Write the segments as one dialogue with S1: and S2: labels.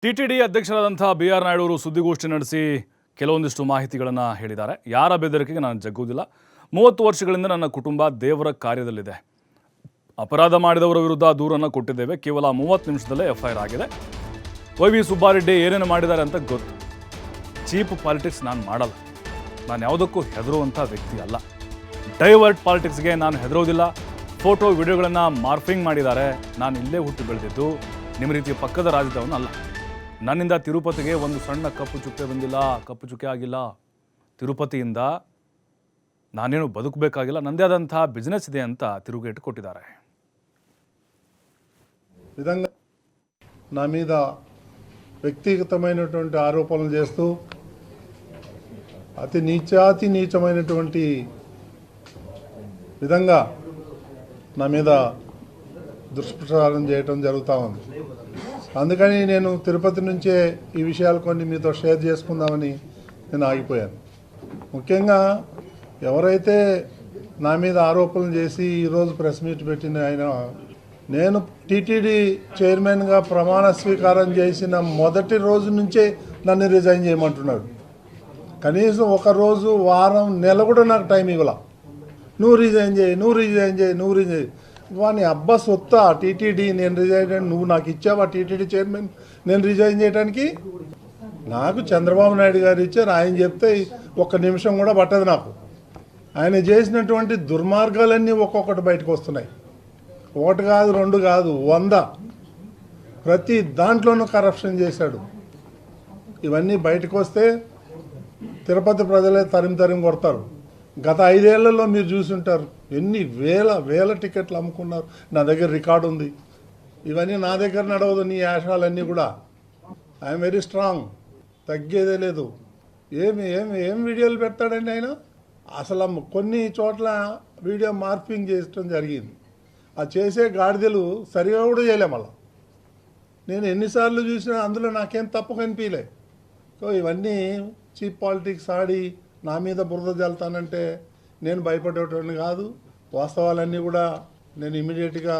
S1: TTD ಅಧ್ಯಕ್ಷರಾದಂಥ BR. Naidu ಅವರು ಸುದ್ದಿಗೋಷ್ಠಿ ನಡೆಸಿ ಕೆಲವೊಂದಿಷ್ಟು ಮಾಹಿತಿಗಳನ್ನು ಹೇಳಿದ್ದಾರೆ. ಯಾರ ಬೆದರಿಕೆಗೆ ನಾನು ಜಗ್ಗುವುದಿಲ್ಲ. 30 ವರ್ಷಗಳಿಂದ ನನ್ನ ಕುಟುಂಬ ದೇವರ ಕಾರ್ಯದಲ್ಲಿದೆ. ಅಪರಾಧ ಮಾಡಿದವರ ವಿರುದ್ಧ ದೂರನ್ನು ಕೊಟ್ಟಿದ್ದೇವೆ. ಕೇವಲ 30 ನಿಮಿಷದಲ್ಲೇ ಎಫ್ಐಆರ್ ಆಗಿದೆ. ವೈ.ವಿ. ಸುಬ್ಬಾರೆಡ್ಡಿ ಏನೇನು ಮಾಡಿದ್ದಾರೆ ಅಂತ ಗೊತ್ತು. ಚೀಪ್ ಪಾಲಿಟಿಕ್ಸ್ ನಾನು ಮಾಡಲ್ಲ. ನಾನು ಯಾವುದಕ್ಕೂ ಹೆದರುವಂಥ ವ್ಯಕ್ತಿ ಅಲ್ಲ. ಡೈವರ್ಟ್ ಪಾಲಿಟಿಕ್ಸ್ಗೆ ನಾನು ಹೆದರೋದಿಲ್ಲ. ಫೋಟೋ ವಿಡಿಯೋಗಳನ್ನು ಮಾರ್ಫಿಂಗ್ ಮಾಡಿದ್ದಾರೆ. ನಾನು ಇಲ್ಲೇ ಹುಟ್ಟು ಬೆಳೆದಿದ್ದು, ನಿಮ್ಮ ರೀತಿಯ ಪಕ್ಕದ ರಾಜ್ಯದವನು ಅಲ್ಲ. ನನ್ನಿಂದ ತಿರುಪತಿಗೆ ಒಂದು ಸಣ್ಣ ಕಪ್ಪು ಚುಕ್ಕೆ ಬಂದಿಲ್ಲ, ಕಪ್ಪು ಚುಕ್ಕೆ ಆಗಿಲ್ಲ. ತಿರುಪತಿಯಿಂದ ನಾನೇನು ಬದುಕಬೇಕಾಗಿಲ್ಲ, ನನ್ನದೇ ಆದಂಥ ಬಿಸ್ನೆಸ್ ಇದೆ ಅಂತ ತಿರುಗೇಟು కొట్టిದ್ದಾರೆ.
S2: విధంగా నా మీద వ్యక్తిగతమైనటువంటి ఆరోపణలు చేస్తూ అతి నీచమైనటువంటి విధంగా నా మీద దుష్ప్రచారం చేయడం జరుగుతూ ఉంది. అందుకని నేను తిరుపతి నుంచే ఈ విషయాలు కొన్ని మీతో షేర్ చేసుకుందామని నేను ఆగిపోయాను. ముఖ్యంగా ఎవరైతే నా మీద ఆరోపణలు చేసి ఈరోజు ప్రెస్ మీట్ పెట్టిన ఆయన, నేను టీటీడీ చైర్మన్గా ప్రమాణ స్వీకారం చేసిన మొదటి రోజు నుంచే నన్ను రిజైన్ చేయమంటున్నాడు. కనీసం ఒక రోజు, వారం, నెల కూడా నాకు టైం ఇవ్వాల. నువ్వు రిజైన్ చేయి. వాని అబ్బా సొత్తా టీటీడీ, నేను రిజైన్, నువ్వు నాకు ఇచ్చావా టీటీడీ చైర్మన్ నేను రిజైన్ చేయడానికి? నాకు చంద్రబాబు నాయుడు గారు ఇచ్చారు. ఆయన చెప్తే ఒక్క నిమిషం కూడా పట్టదు నాకు. ఆయన చేసినటువంటి దుర్మార్గాలన్నీ ఒక్కొక్కటి బయటకు వస్తున్నాయి. ఒకటి కాదు, రెండు కాదు, 100. ప్రతి దాంట్లోనూ కరప్షన్ చేశాడు. ఇవన్నీ బయటకు వస్తే తిరుపతి ప్రజలే తరిమి కొడతారు. గత 5 ఏళ్లలో మీరు చూసుంటారు ఎన్ని వేల టికెట్లు అమ్ముకున్నారు. నా దగ్గర రికార్డు ఉంది. ఇవన్నీ నా దగ్గర నడవదు. నీ యాషాలన్నీ కూడా ఐఎమ్ వెరీ స్ట్రాంగ్, తగ్గేదే లేదు. ఏం వీడియోలు పెడతాడండి ఆయన. అసలు కొన్ని చోట్ల వీడియో మార్పింగ్ చేయడం జరిగింది. ఆ చేసే గాడిదలు సరిగా కూడా చేయలే. మళ్ళా నేను ఎన్నిసార్లు చూసినా అందులో నాకేం తప్పు కనిపించలే. సో ఇవన్నీ చీప్ పాలిటిక్స్ ఆడి నా మీద బురద జల్తానంటే నేను భయపడేటోడిని కాదు. వాస్తవాలన్నీ కూడా నేను ఇమీడియట్గా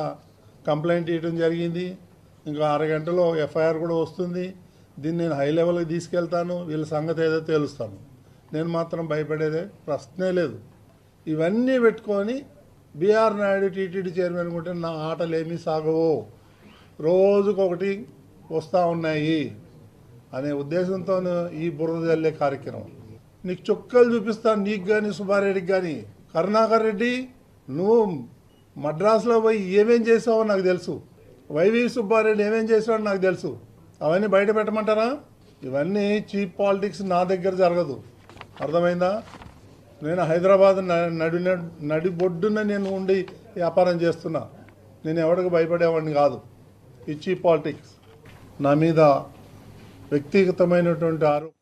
S2: కంప్లైంట్ ఇవ్వడం జరిగింది. ఇంకా 6 గంటలో ఎఫ్ఐఆర్ కూడా వస్తుంది. దీన్ని నేను హై లెవెల్కి తీసుకెళ్తాను. వీళ్ళ సంగతి ఏదో తేలుస్తాను. నేను మాత్రం భయపడేదే ప్రశ్నే లేదు. ఇవన్నీ పెట్టుకొని బి.ఆర్. నాయుడు టీటీడీ చైర్మన్ అనుకుంటే నా ఆటలు ఏమీ సాగవు, రోజుకొకటి వస్తూ ఉన్నాయి అనే ఉద్దేశంతో ఈ బురద జల్లే కార్యక్రమం. నీకు చుక్కలు చూపిస్తాను, నీకు కానీ సుబ్బారెడ్డికి కానీ. కరుణాకర్ రెడ్డి, నువ్వు మద్రాసులో పోయి ఏమేం చేసావో నాకు తెలుసు. వై.వి. సుబ్బారెడ్డి ఏమేం చేసావో నాకు తెలుసు. అవన్నీ బయట పెట్టమంటారా? ఇవన్నీ చీప్ పాలిటిక్స్ నా దగ్గర జరగదు. అర్థమైందా? నేను హైదరాబాద్ నడిబొడ్డున నేను ఉండి వ్యాపారం చేస్తున్నా. నేను ఎవరికి భయపడేవాడిని కాదు. ఈ చీప్ పాలిటిక్స్ నా మీద వ్యక్తిగతమైనటువంటి ఆరోపణ